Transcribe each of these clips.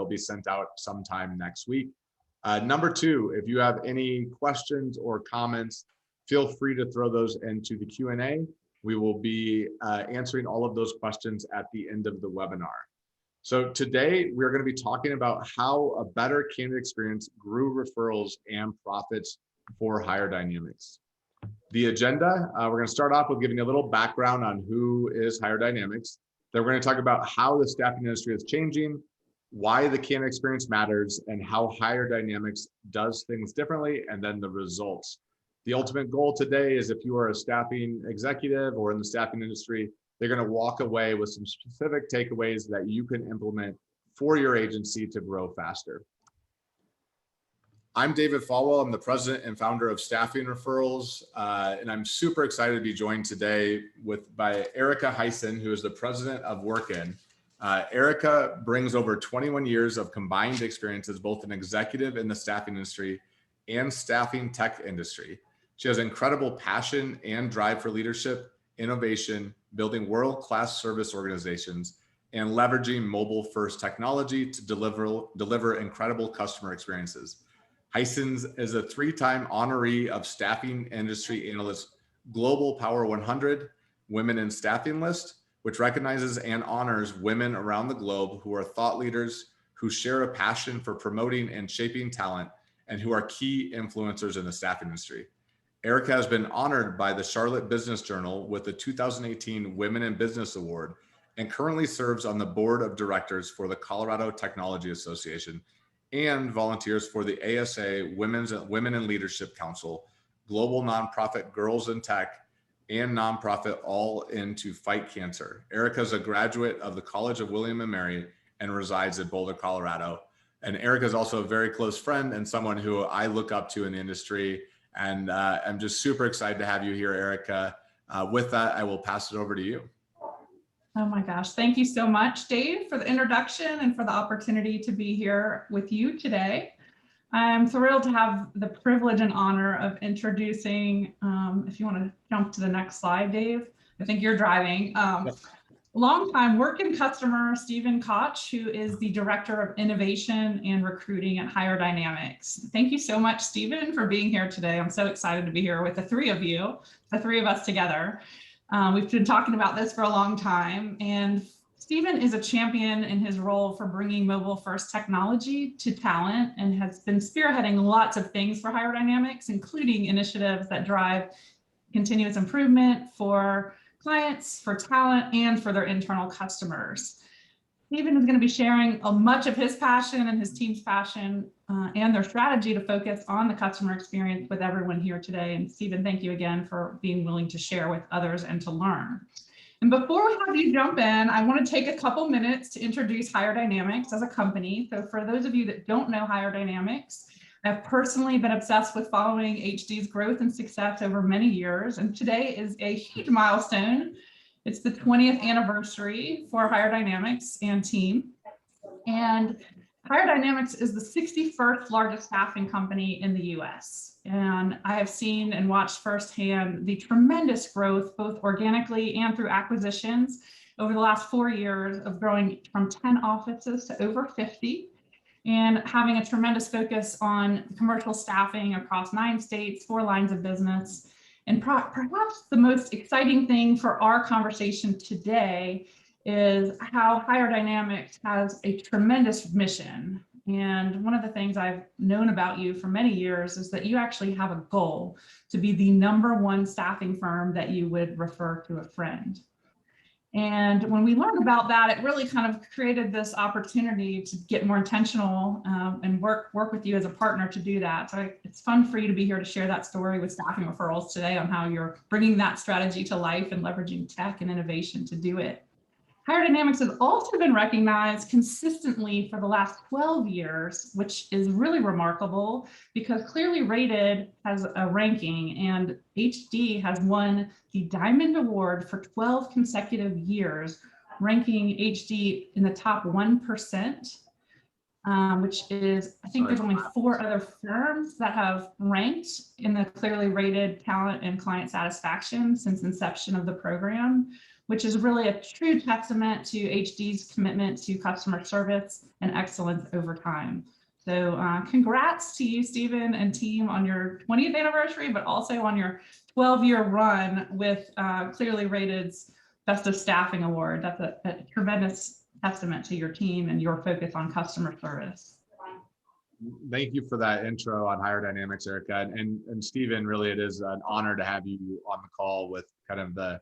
they'll be sent out sometime next week. Number two, if you have any questions or comments, feel free to throw those into the Q&A. We will be answering all of those questions at the end of the webinar. So today we're going to be talking about how a better candidate experience grew referrals and profits for Hire Dynamics. The agenda, we're going to start off with giving a little background on who is Hire Dynamics. Then we're going to talk about how the staffing industry is changing, why the candidate experience matters, and how Hire Dynamics does things differently, and then the results. The ultimate goal today is if you are a staffing executive or in the staffing industry, they're going to walk away with some specific takeaways that you can implement for your agency to grow faster. I'm David Folwell. I'm the president and founder of Staffing Referrals, and I'm super excited to be joined today by Ericka Hyson, who is the president of WorkN. Ericka brings over 21 years of combined experience as both an executive in the staffing industry and staffing tech industry. She has incredible passion and drive for leadership, innovation, building world-class service organizations, and leveraging mobile-first technology to deliver incredible customer experiences. Hyson is a 3-time honoree of Staffing Industry Analyst Global Power 100 Women in Staffing list, which recognizes and honors women around the globe who are thought leaders, who share a passion for promoting and shaping talent, and who are key influencers in the staffing industry. Ericka has been honored by the Charlotte Business Journal with the 2018 Women in Business Award and currently serves on the board of directors for the Colorado Technology Association and volunteers for the ASA Women in Leadership Council, global nonprofit Girls in Tech, and nonprofit All In to Fight Cancer. Ericka is a graduate of the College of William and Mary and resides in Boulder, Colorado. And Ericka is also a very close friend and someone who I look up to in the industry. And I'm just super excited to have you here, Ericka. With that, I will pass it over to you. Oh my gosh, thank you so much, Dave, for the introduction and for the opportunity to be here with you today. I'm thrilled to have the privilege and honor of introducing, if you want to jump to the next slide, Dave, I think you're driving. Longtime WorkN customer, Stephen Koch, who is the Director of Innovation and Recruiting at Hire Dynamics. Thank you so much, Stephen, for being here today. I'm so excited to be here with the three of you, the three of us together. We've been talking about this for a long time, and Stephen is a champion in his role for bringing mobile-first technology to talent and has been spearheading lots of things for Hire Dynamics, including initiatives that drive continuous improvement for clients, for talent, and for their internal customers. Stephen is going to be sharing much of his passion and his team's passion and their strategy to focus on the customer experience with everyone here today. And Stephen, thank you again for being willing to share with others and to learn. And before we have you jump in, I want to take a couple minutes to introduce Hire Dynamics as a company. So for those of you that don't know Hire Dynamics, I've personally been obsessed with following HD's growth and success over many years, and today is a huge milestone. It's the 20th anniversary for Hire Dynamics and team. And Hire Dynamics is the 61st largest staffing company in the US. And I have seen and watched firsthand the tremendous growth, both organically and through acquisitions over the last 4 years of growing from 10 offices to over 50. And having a tremendous focus on commercial staffing across 9 states, 4 lines of business. And perhaps the most exciting thing for our conversation today is how Hire Dynamics has a tremendous mission. And one of the things I've known about you for many years is that you actually have a goal to be the #1 staffing firm that you would refer to a friend. And when we learned about that, it really kind of created this opportunity to get more intentional and work with you as a partner to do that. So it's fun for you to be here to share that story with Staffing Referrals today on how you're bringing that strategy to life and leveraging tech and innovation to do it. Hire Dynamics has also been recognized consistently for the last 12 years, which is really remarkable because Clearly Rated has a ranking and HD has won the Diamond Award for 12 consecutive years, ranking HD in the top 1%, which is, I think there's only 4 other firms that have ranked in the Clearly Rated talent and client satisfaction since inception of the program, which is really a true testament to HD's commitment to customer service and excellence over time. So congrats to you, Stephen, and team on your 20th anniversary, but also on your 12-year run with Clearly Rated's Best of Staffing Award. That's a tremendous testament to your team and your focus on customer service. Thank you for that intro on Hire Dynamics, Ericka. And Stephen, really, it is an honor to have you on the call with kind of the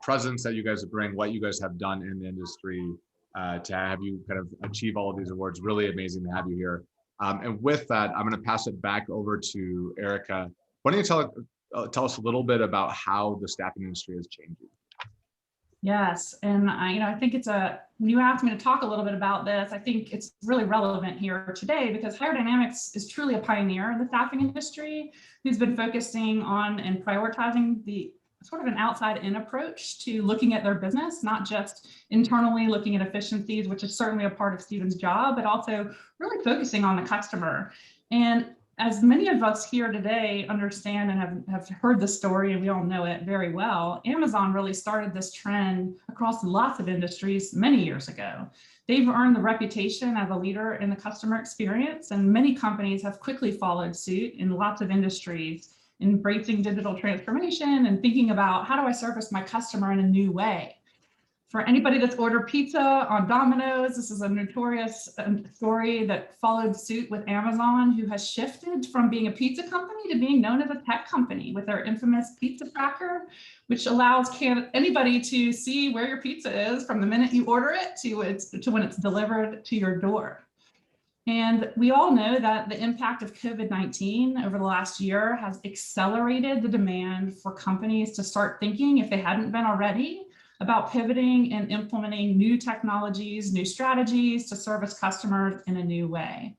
presence that you guys bring, what you guys have done in the industry, to have you kind of achieve all of these awards. Really amazing to have you here. And with that, I'm going to pass it back over to Ericka. Why don't you tell us a little bit about how the staffing industry is changing? Yes, and I think when you asked me to talk a little bit about this, I think it's really relevant here today because Hire Dynamics is truly a pioneer in the staffing industry who's been focusing on and prioritizing the sort of an outside-in approach to looking at their business, not just internally looking at efficiencies, which is certainly a part of Stephen's job, but also really focusing on the customer. And as many of us here today understand and have heard the story, and we all know it very well, Amazon really started this trend across lots of industries many years ago. They've earned the reputation as a leader in the customer experience, and many companies have quickly followed suit in lots of industries, embracing digital transformation and thinking about how do I service my customer in a new way. For anybody that's ordered pizza on Domino's, this is a notorious story that followed suit with Amazon, who has shifted from being a pizza company to being known as a tech company with their infamous pizza tracker, which allows anybody to see where your pizza is from the minute you order it to when it's delivered to your door. And we all know that the impact of COVID-19 over the last year has accelerated the demand for companies to start thinking, if they hadn't been already, about pivoting and implementing new technologies, new strategies to service customers in a new way.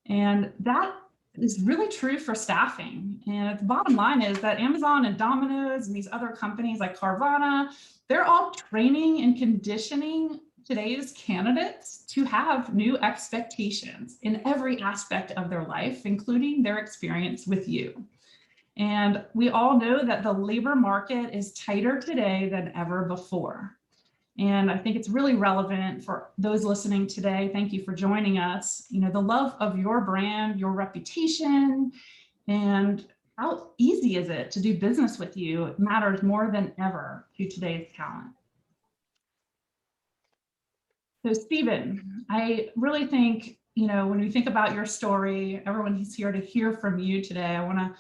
And that is really true for staffing. And the bottom line is that Amazon and Domino's and these other companies like Carvana, they're all training and conditioning today's candidates to have new expectations in every aspect of their life, including their experience with you. And we all know that the labor market is tighter today than ever before. And I think it's really relevant for those listening today. Thank you for joining us. The love of your brand, your reputation, and how easy is it to do business with you matters more than ever to today's talent. So Stephen, I really think, when we think about your story, everyone who's here to hear from you today, I want to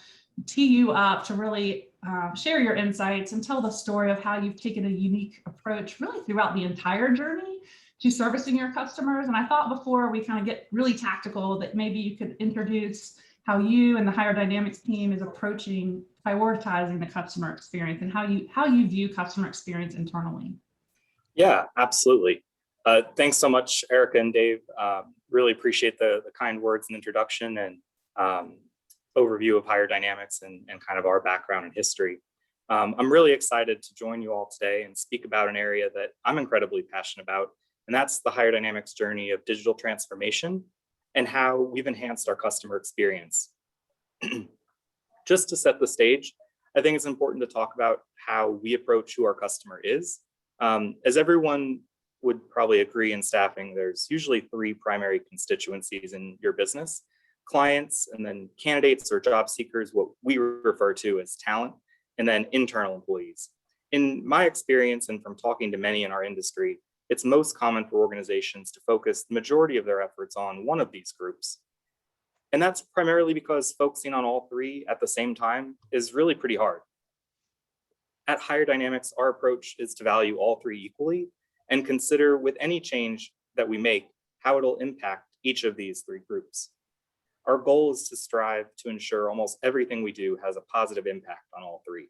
tee you up to really share your insights and tell the story of how you've taken a unique approach really throughout the entire journey to servicing your customers. And I thought before we kind of get really tactical that maybe you could introduce how you and the Hire Dynamics team is approaching prioritizing the customer experience and how you view customer experience internally. Yeah, absolutely. Thanks so much, Ericka and Dave. Really appreciate the kind words and introduction and overview of Hire Dynamics and kind of our background and history. I'm really excited to join you all today and speak about an area that I'm incredibly passionate about, and that's the Hire Dynamics journey of digital transformation and how we've enhanced our customer experience. Just to set the stage, I think it's important to talk about how we approach who our customer is. As everyone would probably agree in staffing, there's usually three primary constituencies in your business: clients, and then candidates or job seekers, what we refer to as talent, and then internal employees. In my experience, and from talking to many in our industry, it's most common for organizations to focus the majority of their efforts on one of these groups. And that's primarily because focusing on all three at the same time is really pretty hard. At Hire Dynamics, our approach is to value all three equally and consider with any change that we make, how it'll impact each of these three groups. Our goal is to strive to ensure almost everything we do has a positive impact on all three.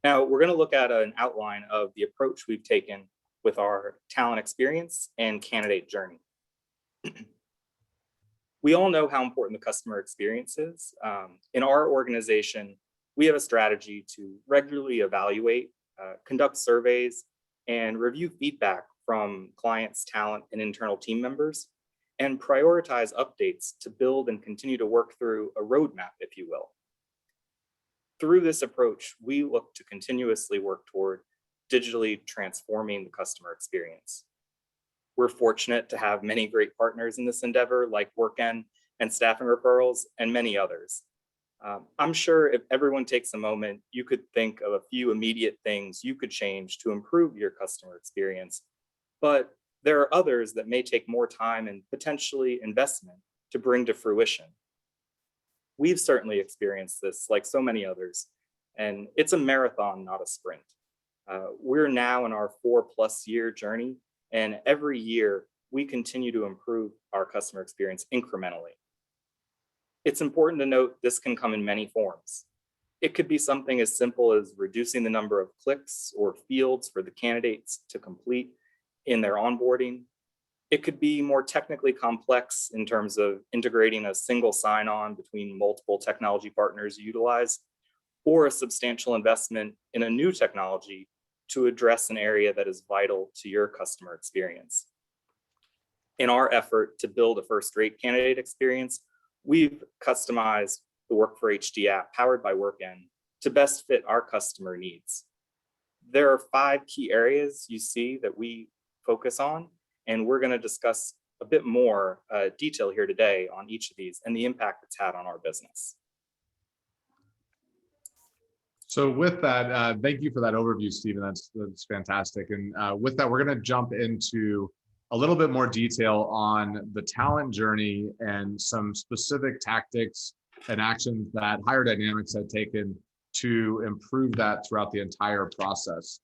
Now, we're going to look at an outline of the approach we've taken with our talent experience and candidate journey. We all know how important the customer experience is. In our organization, we have a strategy to regularly evaluate, conduct surveys, and review feedback from clients, talent, and internal team members, and prioritize updates to build and continue to work through a roadmap, if you will. Through this approach, we look to continuously work toward digitally transforming the customer experience. We're fortunate to have many great partners in this endeavor, like WorkN and Staffing Referrals, and many others. I'm sure if everyone takes a moment, you could think of a few immediate things you could change to improve your customer experience, but there are others that may take more time and potentially investment to bring to fruition. We've certainly experienced this like so many others, and it's a marathon, not a sprint. We're now in our 4+ year journey, and every year we continue to improve our customer experience incrementally. It's important to note this can come in many forms. It could be something as simple as reducing the number of clicks or fields for the candidates to complete in their onboarding. It could be more technically complex in terms of integrating a single sign-on between multiple technology partners you utilize, or a substantial investment in a new technology to address an area that is vital to your customer experience. In our effort to build a first-rate candidate experience, we've customized the Work4HD app powered by WorkN to best fit our customer needs. There are 5 key areas you see that we focus on, and we're going to discuss a bit more detail here today on each of these and the impact it's had on our business. So with that, thank you for that overview, Stephen. That's fantastic. And with that, we're going to jump into a little bit more detail on the talent journey and some specific tactics and actions that Hire Dynamics had taken to improve that throughout the entire process.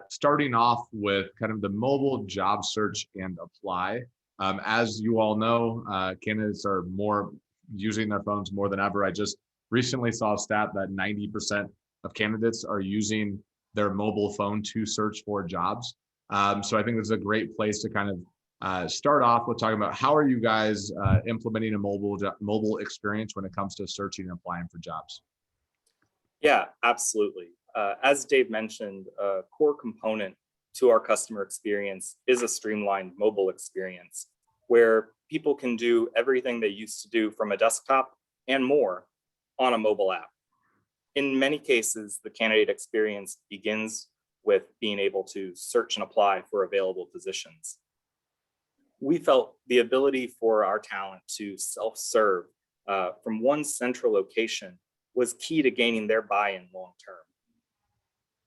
Starting off with kind of the mobile job search and apply. As you all know, candidates are more using their phones more than ever. I just recently saw a stat that 90% of candidates are using their mobile phone to search for jobs. So I think this is a great place to kind of start off with talking about how are you guys implementing a mobile experience when it comes to searching and applying for jobs? Yeah, absolutely. As Dave mentioned, a core component to our customer experience is a streamlined mobile experience where people can do everything they used to do from a desktop and more on a mobile app. In many cases, the candidate experience begins with being able to search and apply for available positions. We felt the ability for our talent to self-serve from one central location was key to gaining their buy-in long-term.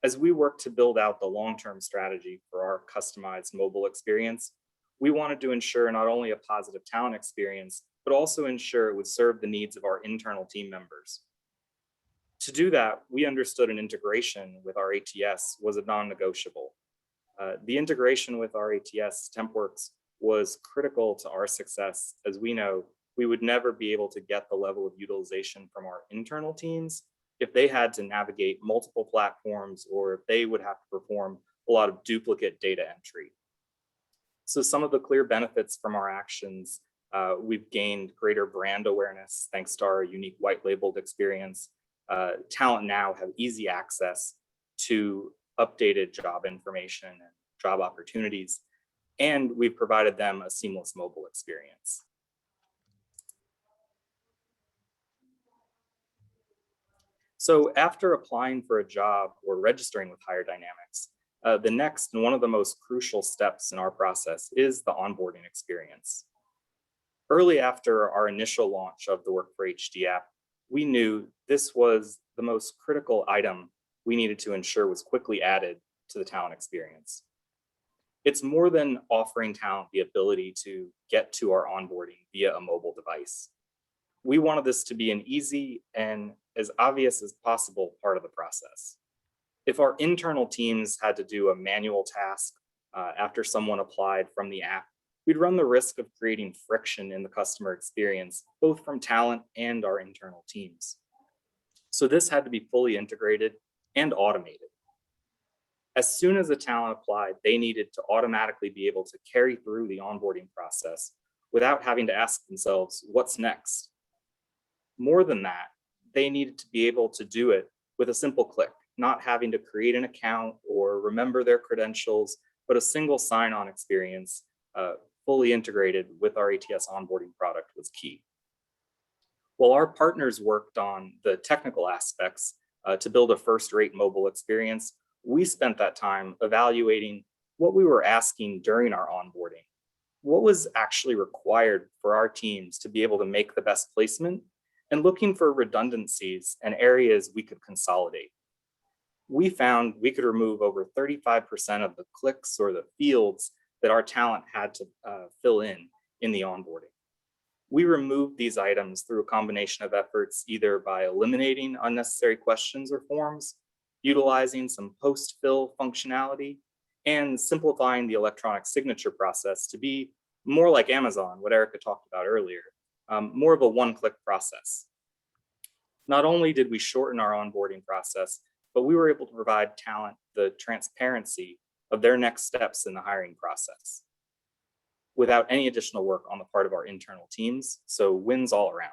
As we work to build out the long-term strategy for our customized mobile experience, we wanted to ensure not only a positive talent experience, but also ensure it would serve the needs of our internal team members. To do that, we understood an integration with our ATS was a non-negotiable. The integration with our ATS, TempWorks, was critical to our success, as we know we would never be able to get the level of utilization from our internal teams if they had to navigate multiple platforms or if they would have to perform a lot of duplicate data entry. So some of the clear benefits from our actions, we've gained greater brand awareness thanks to our unique white labeled experience. Talent now have easy access to updated job information and job opportunities, and we've provided them a seamless mobile experience. So after applying for a job or registering with Hire Dynamics, the next and one of the most crucial steps in our process is the onboarding experience. Early after our initial launch of the Work4HD app, we knew this was the most critical item we needed to ensure was quickly added to the talent experience. It's more than offering talent the ability to get to our onboarding via a mobile device. We wanted this to be an easy and as obvious as possible part of the process. If our internal teams had to do a manual task after someone applied from the app, we'd run the risk of creating friction in the customer experience, both from talent and our internal teams. So this had to be fully integrated and automated. As soon as the talent applied, they needed to automatically be able to carry through the onboarding process without having to ask themselves, what's next? More than that, they needed to be able to do it with a simple click, not having to create an account or remember their credentials, but a single sign-on experience fully integrated with our ATS onboarding product was key. While our partners worked on the technical aspects, to build a first-rate mobile experience, we spent that time evaluating what we were asking during our onboarding. What was actually required for our teams to be able to make the best placement, and looking for redundancies and areas we could consolidate. We found we could remove over 35% of the clicks or the fields that our talent had to fill in the onboarding. We removed these items through a combination of efforts, either by eliminating unnecessary questions or forms, utilizing some post-fill functionality, and simplifying the electronic signature process to be more like Amazon, what Ericka talked about earlier, more of a one-click process. Not only did we shorten our onboarding process, but we were able to provide talent the transparency of their next steps in the hiring process without any additional work on the part of our internal teams. So wins all around.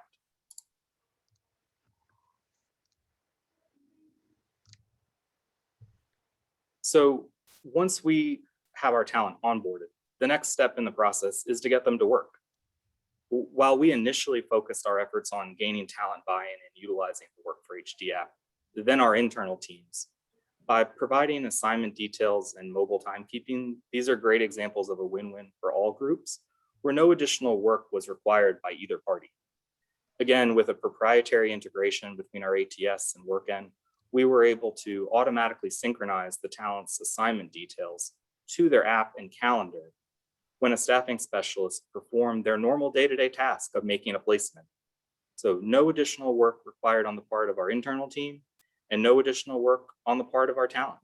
So once we have our talent onboarded, the next step in the process is to get them to work. While we initially focused our efforts on gaining talent buy-in and utilizing the Work for HD app, then our internal teams, by providing assignment details and mobile timekeeping, these are great examples of a win-win for all groups, where no additional work was required by either party. Again, with a proprietary integration between our ATS and WorkN, we were able to automatically synchronize the talent's assignment details to their app and calendar when a staffing specialist performed their normal day-to-day task of making a placement. So no additional work required on the part of our internal team and no additional work on the part of our talent.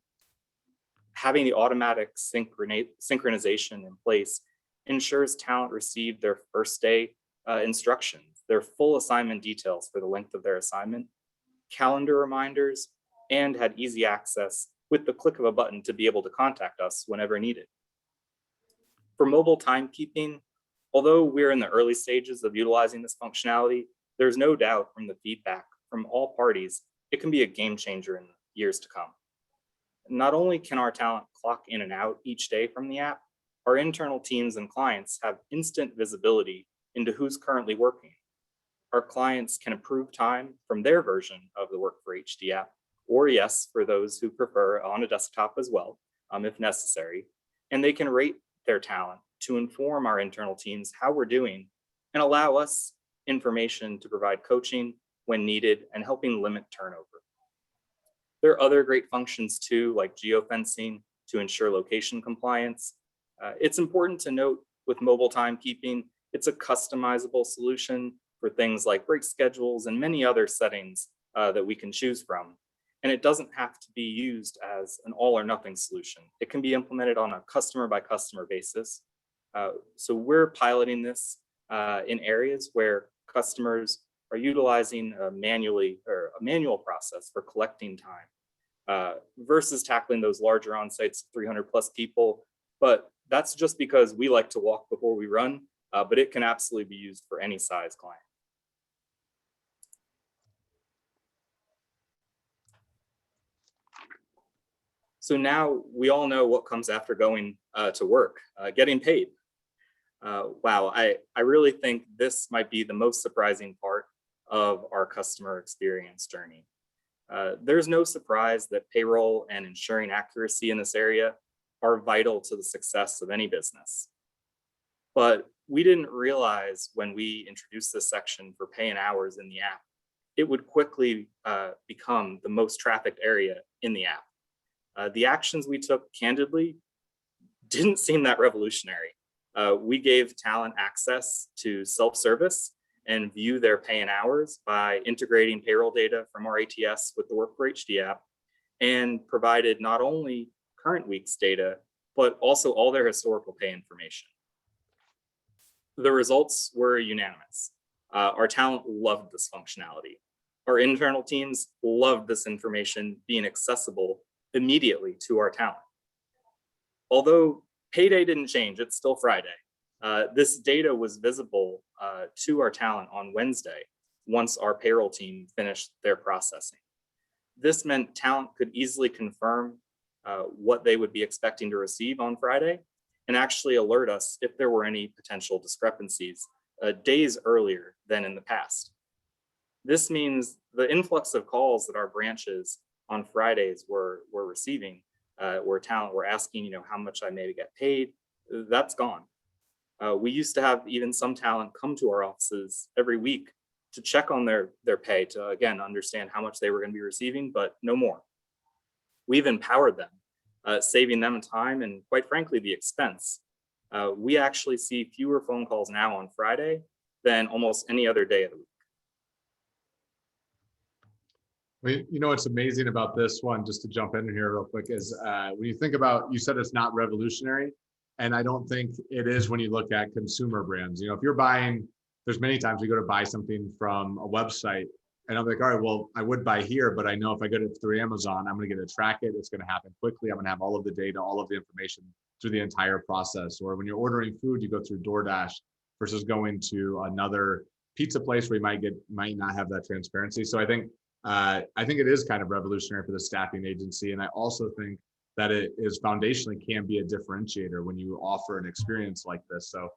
Having the automatic synchronization in place ensures talent received their first day instructions, their full assignment details for the length of their assignment, calendar reminders, and had easy access with the click of a button to be able to contact us whenever needed. For mobile timekeeping, although we're in the early stages of utilizing this functionality, there's no doubt from the feedback from all parties, it can be a game changer in years to come. Not only can our talent clock in and out each day from the app, our internal teams and clients have instant visibility into who's currently working. Our clients can approve time from their version of the Work for HD app, or yes, for those who prefer on a desktop as well, if necessary, and they can rate their talent to inform our internal teams how we're doing and allow us information to provide coaching when needed and helping limit turnover. There are other great functions too, like geofencing to ensure location compliance. It's important to note with mobile timekeeping, it's a customizable solution for things like break schedules and many other settings that we can choose from. And it doesn't have to be used as an all or nothing solution. It can be implemented on a customer by customer basis. So we're piloting this in areas where customers are utilizing a manual process for collecting time versus tackling those larger on-sites, 300 plus people. But that's just because we like to walk before we run, but it can absolutely be used for any size client. So now we all know what comes after going to work, getting paid. Wow, I really think this might be the most surprising part of our customer experience journey. There's no surprise that payroll and ensuring accuracy in this area are vital to the success of any business. But we didn't realize when we introduced this section for pay and hours in the app, it would quickly become the most trafficked area in the app. The actions we took, candidly, didn't seem that revolutionary. We gave talent access to self-service and view their pay and hours by integrating payroll data from our ATS with the Work for HD app, and provided not only current week's data, but also all their historical pay information. The results were unanimous. Our talent loved this functionality. Our internal teams loved this information being accessible immediately to our talent. Although payday didn't change, it's still Friday. This data was visible to our talent on Wednesday once our payroll team finished their processing. This meant talent could easily confirm what they would be expecting to receive on Friday and actually alert us if there were any potential discrepancies days earlier than in the past. This means the influx of calls that our branches on Fridays were receiving, where talent were asking, how much I may get paid. That's gone. We used to have even some talent come to our offices every week to check on their pay, to again understand how much they were going to be receiving, but no more. We've empowered them, saving them time and, quite frankly, the expense. We actually see fewer phone calls now on Friday than almost any other day of the week. What's amazing about this one, just to jump in here real quick, is when you think about, you said it's not revolutionary, and I don't think it is when you look at consumer brands. If you're buying, there's many times we go to buy something from a website, and I'm like, all right, well, I would buy here, but I know if I get it through Amazon, I'm going to get to track it. It's going to happen quickly. I'm going to have all of the data, all of the information through the entire process. Or when you're ordering food, you go through DoorDash versus going to another pizza place where you might not have that transparency. So I think it is kind of revolutionary for the staffing agency. And I also think that it is foundationally can be a differentiator when you offer an experience like this. So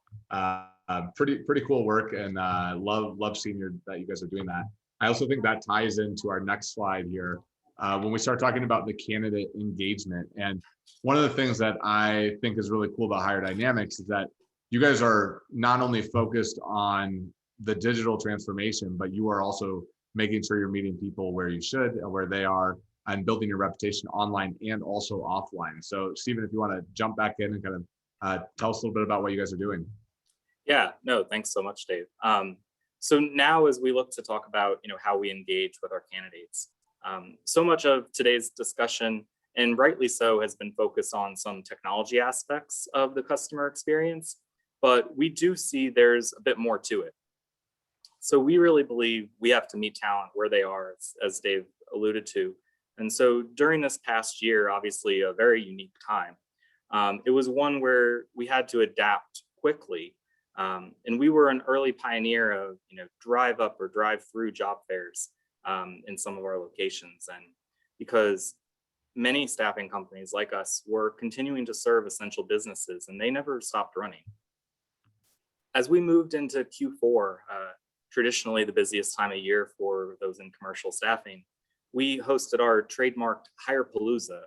pretty cool work, and love seeing that you guys are doing that. I also think that ties into our next slide here. When we start talking about the candidate engagement. And one of the things that I think is really cool about Hire Dynamics is that you guys are not only focused on the digital transformation, but you are also making sure you're meeting people where you should, where they are, and building your reputation online and also offline. So Stephen, if you want to jump back in and kind of tell us a little bit about what you guys are doing. Yeah, no, thanks so much, Dave. So now as we look to talk about, how we engage with our candidates, so much of today's discussion, and rightly so, has been focused on some technology aspects of the customer experience, but we do see there's a bit more to it. So we really believe we have to meet talent where they are, as Dave alluded to. And so during this past year, obviously a very unique time, it was one where we had to adapt quickly. And we were an early pioneer of, drive up or drive through job fairs in some of our locations. And because many staffing companies like us were continuing to serve essential businesses, and they never stopped running. As we moved into Q4, traditionally the busiest time of year for those in commercial staffing, we hosted our trademarked Hirepalooza.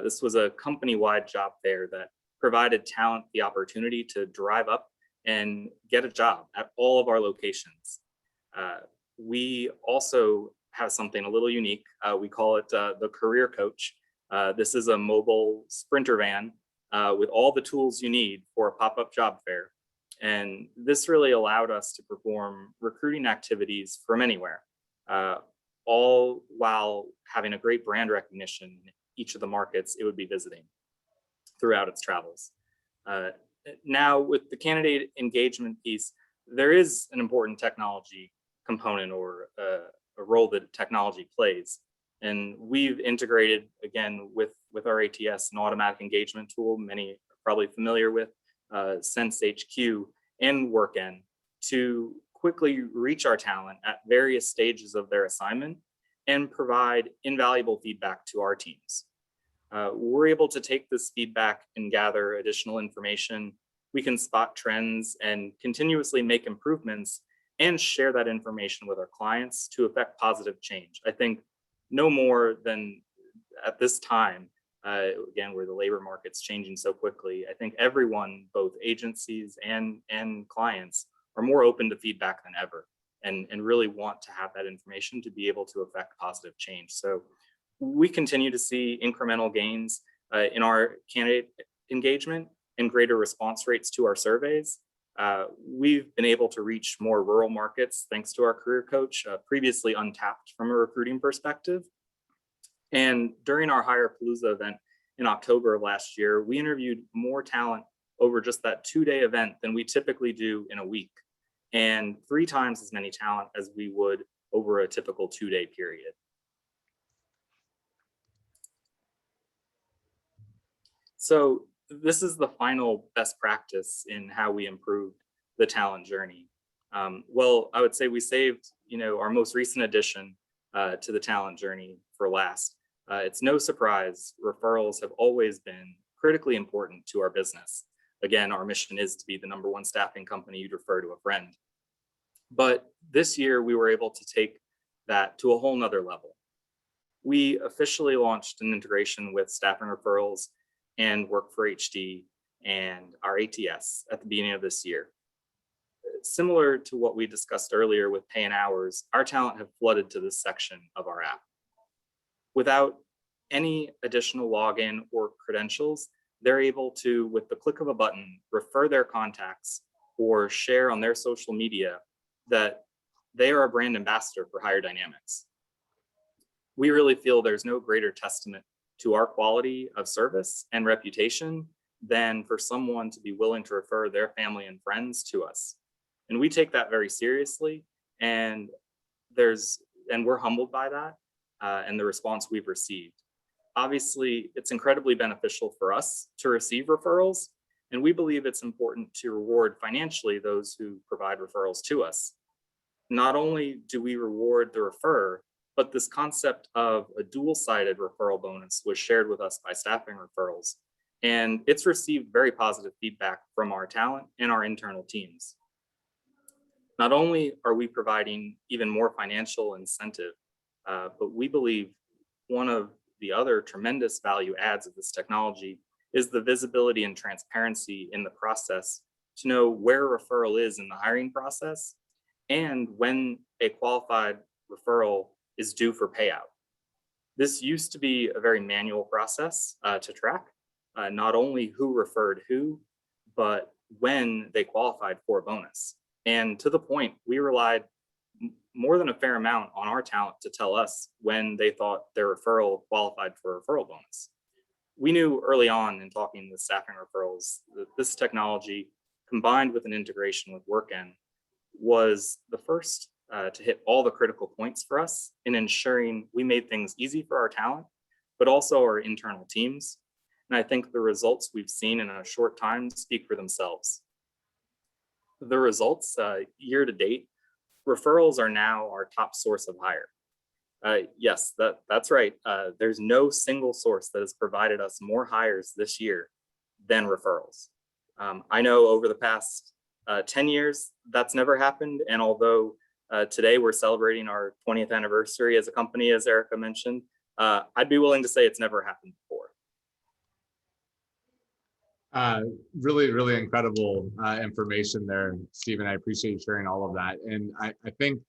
This was a company-wide job fair that provided talent the opportunity to drive up and get a job at all of our locations. We also have something a little unique. We call it the Career Coach. This is a mobile sprinter van with all the tools you need for a pop-up job fair. And this really allowed us to perform recruiting activities from anywhere, all while having a great brand recognition in each of the markets it would be visiting throughout its travels. Now, with the candidate engagement piece, there is an important technology component, or a role that technology plays. And we've integrated, again, with our ATS, an automatic engagement tool many are probably familiar with, Sense HQ and WorkN, to quickly reach our talent at various stages of their assignment and provide invaluable feedback to our teams. We're able to take this feedback and gather additional information. We can spot trends and continuously make improvements and share that information with our clients to affect positive change. I think no more than at this time, again, where the labor market's changing so quickly, I think everyone, both agencies and clients, are more open to feedback than ever, and really want to have that information to be able to affect positive change. So we continue to see incremental gains in our candidate engagement and greater response rates to our surveys. We've been able to reach more rural markets thanks to our Career Coach, previously untapped from a recruiting perspective. And during our Hirepalooza event in October of last year, we interviewed more talent over just that 2-day event than we typically do in a week, and 3 times as many talent as we would over a typical 2-day period. So this is the final best practice in how we improved the talent journey. Well, I would say we saved, our most recent addition to the talent journey for last. It's no surprise, referrals have always been critically important to our business. Again, our mission is to be the #1 staffing company you'd refer to a friend. But this year we were able to take that to a whole nother level. we officially launched an integration with Staffing Referrals and Work4HD and our ATS at the beginning of this year. Similar to what we discussed earlier with pay and hours, our talent have flooded to this section of our app. Without any additional login or credentials, they're able to, with the click of a button, refer their contacts or share on their social media that they are a brand ambassador for Hire Dynamics. We really feel there's no greater testament to our quality of service and reputation than for someone to be willing to refer their family and friends to us. And we take that very seriously, and we're humbled by that and the response we've received. Obviously, it's incredibly beneficial for us to receive referrals, and we believe it's important to reward financially those who provide referrals to us. Not only do we reward the referrer, but this concept of a dual-sided referral bonus was shared with us by Staffing Referrals, and it's received very positive feedback from our talent and our internal teams. Not only are we providing even more financial incentive, but we believe one of the other tremendous value adds of this technology is the visibility and transparency in the process to know where a referral is in the hiring process and when a qualified referral is due for payout. This used to be a very manual process to track, not only who referred who, but when they qualified for a bonus. And to the point, we relied more than a fair amount on our talent to tell us when they thought their referral qualified for a referral bonus. We knew early on in talking with Staffing Referrals that this technology, combined with an integration with WorkN, was the first to hit all the critical points for us in ensuring we made things easy for our talent, but also our internal teams. And I think the results we've seen in a short time speak for themselves. The results year to date, referrals are now our top source of hire. Yes, that's right. There's no single source that has provided us more hires this year than referrals. I know over the past 10 years, that's never happened. And although today we're celebrating our 20th anniversary as a company, as Ericka mentioned, I'd be willing to say it's never happened before. Really, really incredible information there, Stephen. I appreciate you sharing all of that. And I think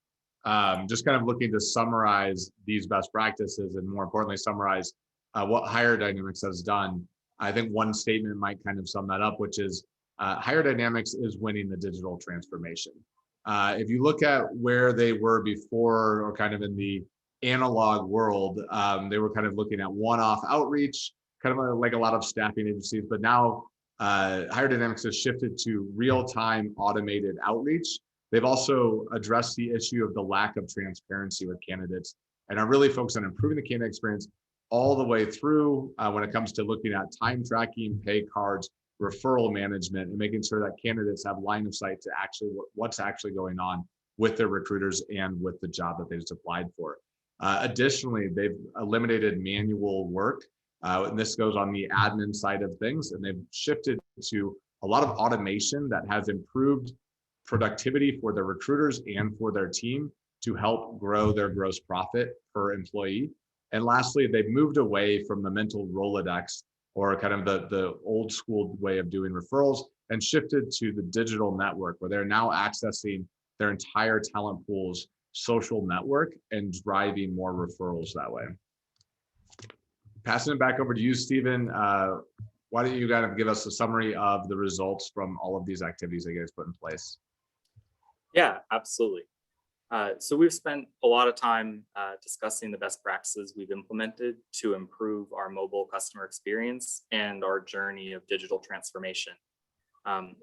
just kind of looking to summarize these best practices and more importantly, summarize what Hire Dynamics has done. I think one statement might kind of sum that up, which is Hire Dynamics is winning the digital transformation. If you look at where they were before or kind of in the analog world, they were kind of looking at one-off outreach, kind of like a lot of staffing agencies, but now Hire Dynamics has shifted to real-time automated outreach. They've also addressed the issue of the lack of transparency with candidates and are really focused on improving the candidate experience all the way through when it comes to looking at time tracking, pay cards, referral management, and making sure that candidates have line of sight to actually what's actually going on with their recruiters and with the job that they just applied for. Additionally, they've eliminated manual work. And this goes on the admin side of things, and they've shifted to a lot of automation that has improved productivity for their recruiters and for their team to help grow their gross profit per employee. And lastly, they've moved away from the mental Rolodex or kind of the old school way of doing referrals and shifted to the digital network where they're now accessing their entire talent pool's social network and driving more referrals that way. Passing it back over to you, Stephen. Why don't you kind of give us a summary of the results from all of these activities that you guys put in place? Yeah, absolutely. So we've spent a lot of time discussing the best practices we've implemented to improve our mobile customer experience and our journey of digital transformation.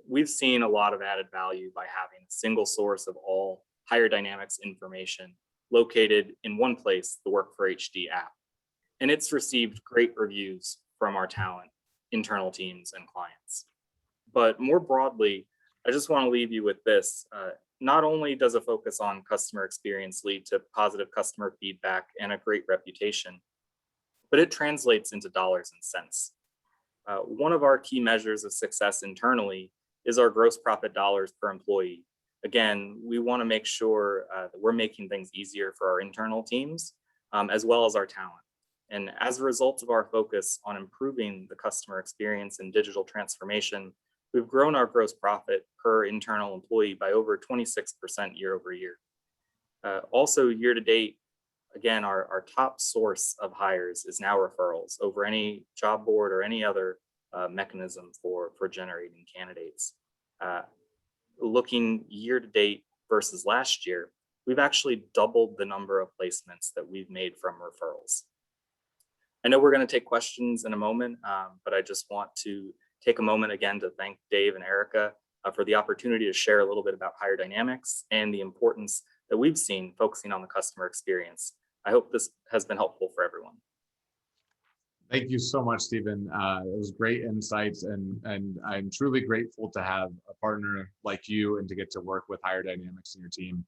We've seen a lot of added value by having a single source of all Hire Dynamics information located in one place, the Work4HD app. And it's received great reviews from our talent, internal teams, and clients. But more broadly, I just want to leave you with this. Not only does a focus on customer experience lead to positive customer feedback and a great reputation, but it translates into dollars and cents. One of our key measures of success internally is our gross profit dollars per employee. Again, we want to make sure that we're making things easier for our internal teams, as well as our talent. And as a result of our focus on improving the customer experience and digital transformation, we've grown our gross profit per internal employee by over 26% year over year. Also, year to date, again, our top source of hires is now referrals over any job board or any other mechanism for generating candidates. Looking year to date versus last year, we've actually doubled the number of placements that we've made from referrals. I know we're going to take questions in a moment, but I just want to take a moment again to thank Dave and Ericka for the opportunity to share a little bit about Hire Dynamics and the importance that we've seen focusing on the customer experience. I hope this has been helpful for everyone. Thank you so much, Stephen. It was great insights, and I'm truly grateful to have a partner like you and to get to work with Hire Dynamics and your team.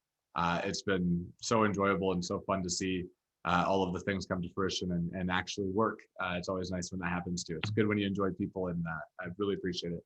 It's been so enjoyable and so fun to see all of the things come to fruition and actually work. It's always nice when that happens too. It's good when you enjoy people, and I really appreciate it.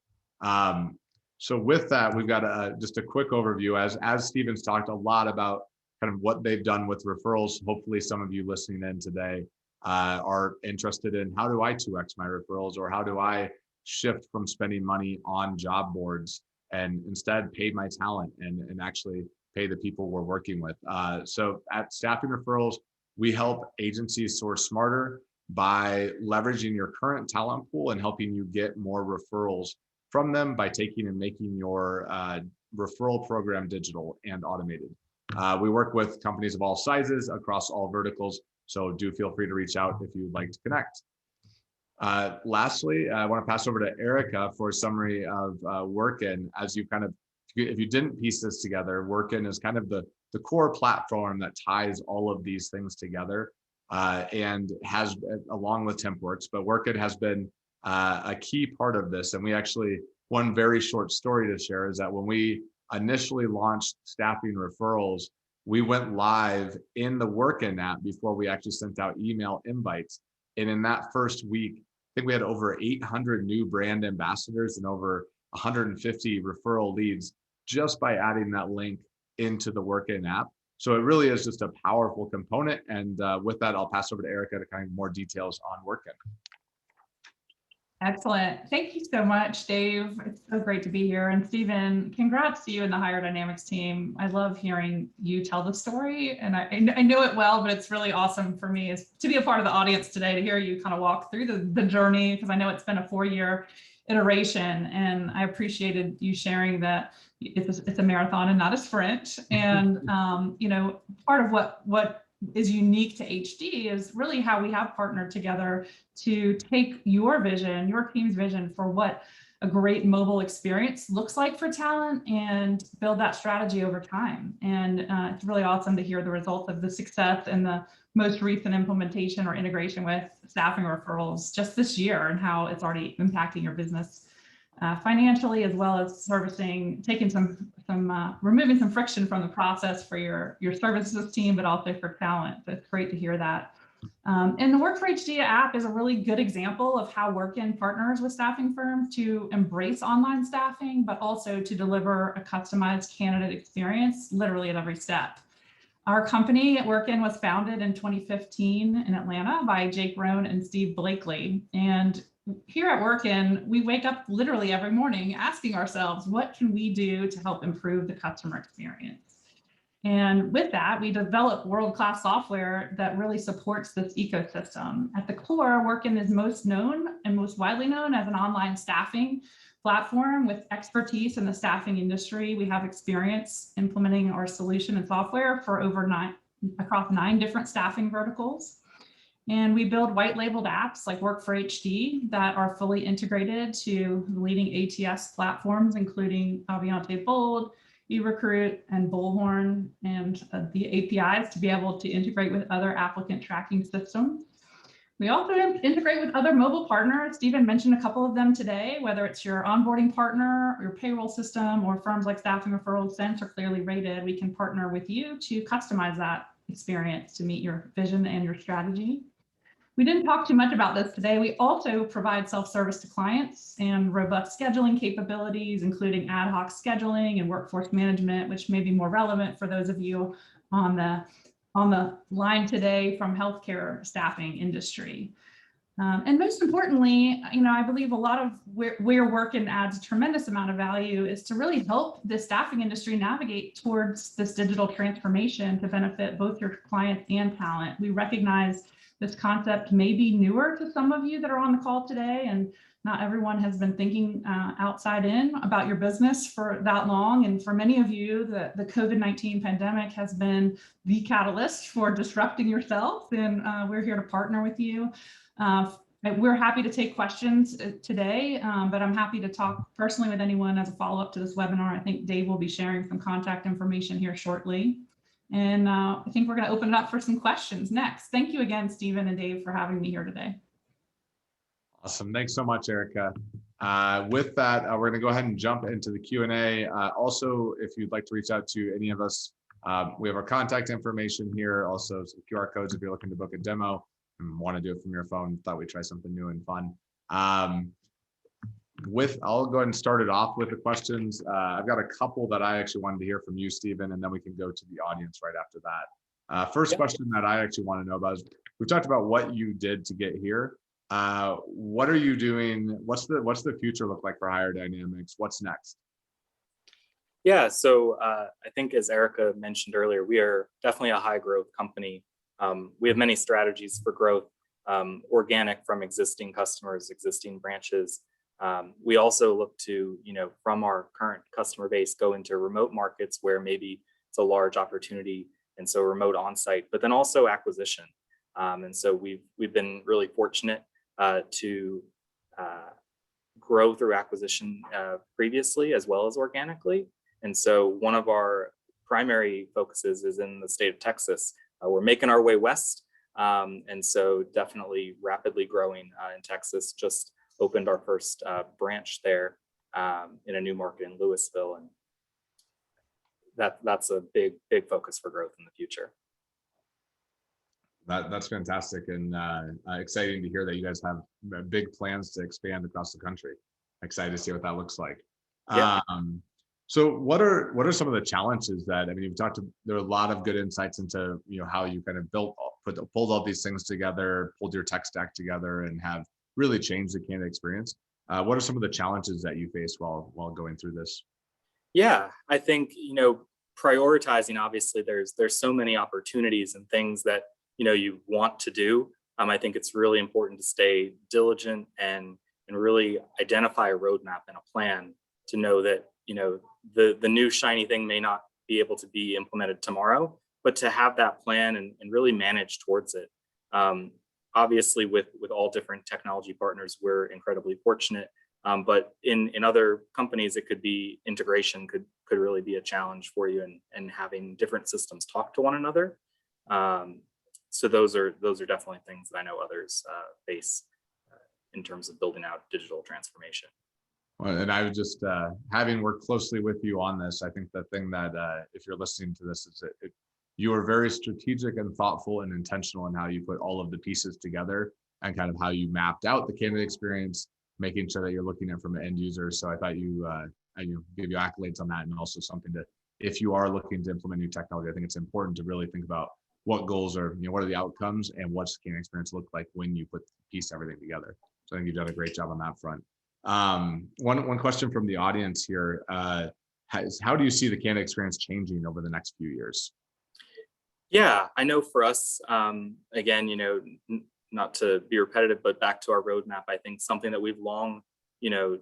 So with that, we've got just a quick overview. As Stephen's talked a lot about kind of what they've done with referrals. Hopefully some of you listening in today are interested in, how do I 2x my referrals, or how do I shift from spending money on job boards and instead pay my talent and actually pay the people we're working with. So at Staffing Referrals, we help agencies source smarter by leveraging your current talent pool and helping you get more referrals from them by taking and making your referral program digital and automated. We work with companies of all sizes across all verticals, so do feel free to reach out if you'd like to connect. Lastly, I want to pass over to Ericka for a summary of WorkN. As you kind of, if you didn't piece this together, WorkN is kind of the core platform that ties all of these things together and has, along with TempWorks, but WorkN has been a key part of this. And we actually, one very short story to share is that when we initially launched Staffing Referrals, we went live in the WorkN app before we actually sent out email invites. And in that first week, I think we had over 800 new brand ambassadors and over 150 referral leads just by adding that link into the WorkN app. So it really is just a powerful component. And with that, I'll pass over to Ericka to kind of more details on WorkN. Excellent. Thank you so much, Dave. It's so great to be here. And Stephen, congrats to you and the Hire Dynamics team. I love hearing you tell the story, and I know it well, but it's really awesome for me is to be a part of the audience today, to hear you kind of walk through the journey, because I know it's been a 4-year iteration, and I appreciated you sharing that it's a marathon and not a sprint. And you know, part of what is unique to HD is really how we have partnered together to take your vision, your team's vision for what a great mobile experience looks like for talent and build that strategy over time. And it's really awesome to hear the results of the success and the most recent implementation or integration with Staffing Referrals just this year, and how it's already impacting your business financially, as well as servicing, taking removing some friction from the process for your services team, but also for talent. So it's great to hear that. And the Work for HD app is a really good example of how WorkN partners with staffing firms to embrace online staffing, but also to deliver a customized candidate experience literally at every step. Our company at WorkN was founded in 2015 in Atlanta by Jake Rohn and Steve Blakely. And here at WorkN, we wake up literally every morning asking ourselves, what can we do to help improve the customer experience? And with that, we develop world-class software that really supports this ecosystem. At the core, WorkN is most known and most widely known as an online staffing platform with expertise in the staffing industry. We have experience implementing our solution and software for across 9 different staffing verticals. And we build white labeled apps like Work for HD that are fully integrated to leading ATS platforms, including Aviante Bold, eRecruit, and Bullhorn, and the APIs to be able to integrate with other applicant tracking systems. We also integrate with other mobile partners. Stephen mentioned a couple of them today, whether it's your onboarding partner, your payroll system, or firms like Staffing Referrals, Sense, or Clearly Rated. We can partner with you to customize that experience to meet your vision and your strategy. We didn't talk too much about this today. We also provide self-service to clients and robust scheduling capabilities, including ad hoc scheduling and workforce management, which may be more relevant for those of you on the on the line today from healthcare staffing industry. And most importantly, I believe a lot of where WorkN adds a tremendous amount of value is to really help the staffing industry navigate towards this digital transformation to benefit both your clients and talent. We recognize this concept may be newer to some of you that are on the call today, and not everyone has been thinking outside in about your business for that long. And for many of you, the COVID-19 pandemic has been the catalyst for disrupting yourself, and we're here to partner with you. We're happy to take questions today, but I'm happy to talk personally with anyone as a follow-up to this webinar. I think Dave will be sharing some contact information here shortly. And I think we're going to open it up for some questions next. Thank you again, Stephen and Dave, for having me here today. Awesome. Thanks so much, Ericka. With that, we're going to go ahead and jump into the Q&A. Also, if you'd like to reach out to any of us, we have our contact information here, also some QR codes if you're looking to book a demo and want to do it from your phone. Thought we'd try something new and fun. I'll go ahead and start it off with the questions. I've got a couple that I actually wanted to hear from you, Stephen, and then we can go to the audience right after that. First question that I actually want to know about is, we talked about what you did to get here. What are you doing? What's the future look like for Hire Dynamics? What's next? Yeah, so I think as Ericka mentioned earlier, we are definitely a high growth company. We have many strategies for growth, organic from existing customers, existing branches. We also look to, from our current customer base, go into remote markets where maybe it's a large opportunity, and so remote on-site, but then also acquisition. And so we've been really fortunate to grow through acquisition previously as well as organically. And so one of our primary focuses is in the state of Texas. We're making our way west, and so definitely rapidly growing in Texas. Just opened our first branch there in a new market in Louisville, and that's a big focus for growth in the future. That's fantastic, and exciting to hear that you guys have big plans to expand across the country. Excited to see what that looks like. Yeah. So what are some of the challenges that, you've there are a lot of good insights into, how you kind of pulled all these things together, pulled your tech stack together, and have really changed the candidate experience. What are some of the challenges that you face while going through this? Yeah, I think, prioritizing, obviously there's so many opportunities and things that, you want to do. I think it's really important to stay diligent and really identify a roadmap and a plan to know that, the new shiny thing may not be able to be implemented tomorrow, but to have that plan and really manage towards it. Obviously with all different technology partners, we're incredibly fortunate. But in other companies, it could be integration could really be a challenge for you, and having different systems talk to one another. So those are definitely things that I know others face in terms of building out digital transformation. Well, and I would just, having worked closely with you on this, I think the thing that, if you're listening to this, is that you are very strategic and thoughtful and intentional in how you put all of the pieces together, and kind of how you mapped out the candidate experience, making sure that you're looking at it from an end user. So I thought I give you accolades on that, and also something to, if you are looking to implement new technology, I think it's important to really think about what goals are, what are the outcomes, and what's the candidate experience look like when you piece everything together. So I think you've done a great job on that front. One question from the audience here, how do you see the candidate experience changing over the next few years? Yeah, I know for us, again, not to be repetitive, but back to our roadmap, I think something that we've long,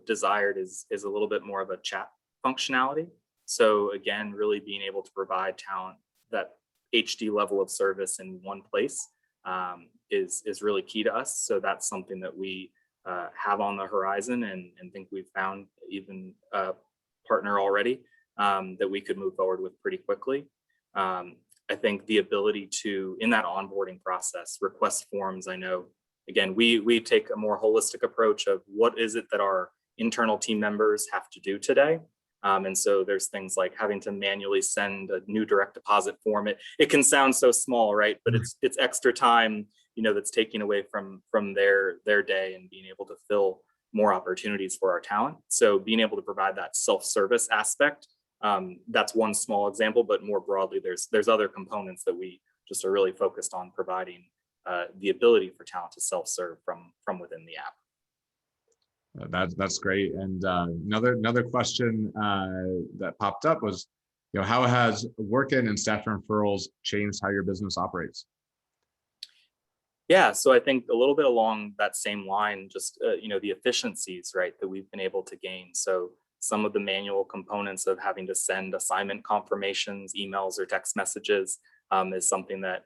desired is a little bit more of a chat functionality. So again, really being able to provide talent that HD level of service in one place is really key to us. So that's something that we have on the horizon, and think we've found even a partner already that we could move forward with pretty quickly. I think the ability to, in that onboarding process, request forms, I know, again, we take a more holistic approach of what is it that our internal team members have to do today. And so there's things like having to manually send a new direct deposit form. It can sound so small, right? But it's extra time, that's taking away from their day, and being able to fill more opportunities for our talent. So being able to provide that self-service aspect, that's one small example, but more broadly, there's other components that we just are really focused on providing the ability for talent to self-serve from within the app. That's great. And another question that popped up was, how has WorkN and staff referrals changed how your business operates? Yeah, so I think a little bit along that same line, just the efficiencies, right, that we've been able to gain. So some of the manual components of having to send assignment confirmations, emails, or text messages is something that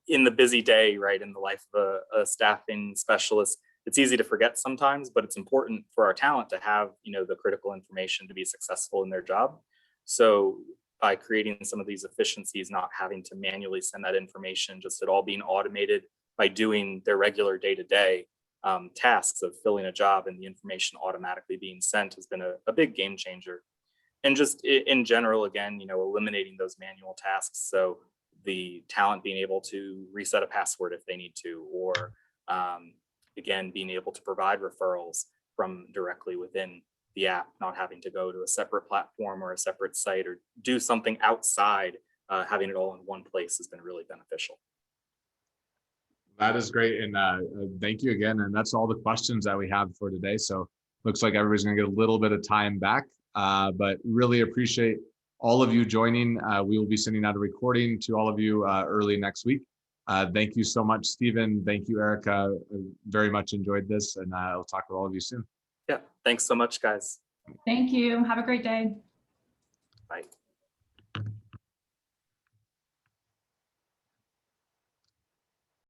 in the busy day, right, in the life of a staffing specialist, it's easy to forget sometimes, but it's important for our talent to have, the critical information to be successful in their job. So by creating some of these efficiencies, not having to manually send that information, just it all being automated by doing their regular day-to-day tasks of filling a job and the information automatically being sent has been a big game changer. And just in general, again, eliminating those manual tasks. So the talent being able to reset a password if they need to, or again, being able to provide referrals from directly within the app, not having to go to a separate platform or a separate site or do something outside, having it all in one place has been really beneficial. That is great. And thank you again. And that's all the questions that we have for today. So looks like everybody's going to get a little bit of time back, but really appreciate all of you joining. We will be sending out a recording to all of you early next week. Thank you so much, Stephen. Thank you, Ericka. Very much enjoyed this, and I'll talk with all of you soon. Yeah, thanks so much, guys. Thank you. Have a great day. Bye.